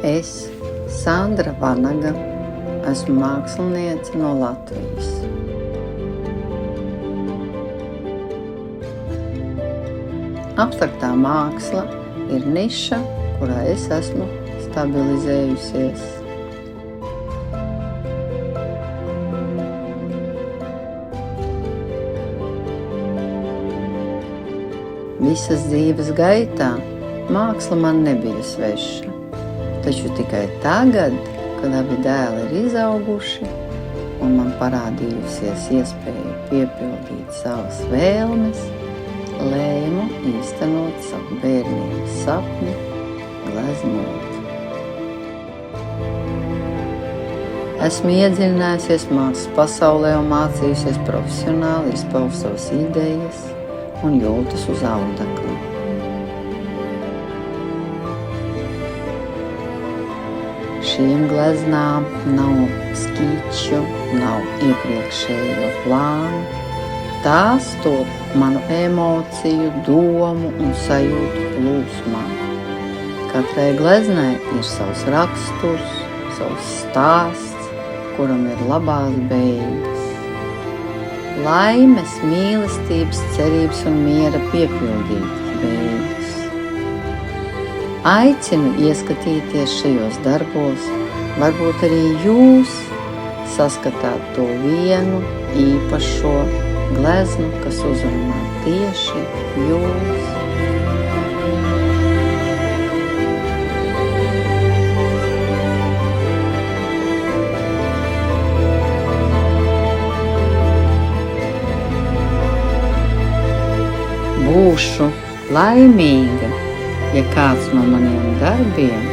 Es, Sandra Vanaga, esmu māksliniece no Latvijas. Abstraktā māksla ir niša, kurā es esmu stabilizējusies. Visas dzīves gaitā māksla man nebija sveša, taču tikai tagad, kad abi dēli ir izauguši un man parādījusies iespēja piepildīt savas vēlmes, lēmu īstenot savu bērnības sapni gleznot. Esmu iedziļinājusies mākslas pasaulē un mācījusies profesionāli izpaust savas idejas un jūtas uz audekla. Šīm gleznām nav skiču, nav iepriekšējo plānu. Tās top manu emociju, domu un sajūtu plūsmā. Katrai gleznai ir savs raksturs, savs stāsts, kuram ir labās beigas. Laimes, mīlestības, cerības un miera piepildītas beigas. Aicinu ieskatīties šajos darbos, varbūt arī jūs saskatāt to vienu īpašo gleznu, kas uzrunā tieši jūs. Būšu laimīga, ja kāds no maniem darbiem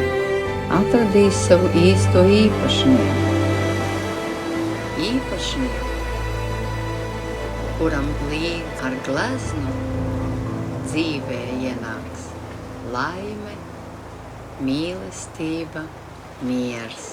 atradīs savu īsto īpašnieku. Īpašnieku, kuram līdz ar gleznu dzīvē ienāks laime, mīlestība, miers.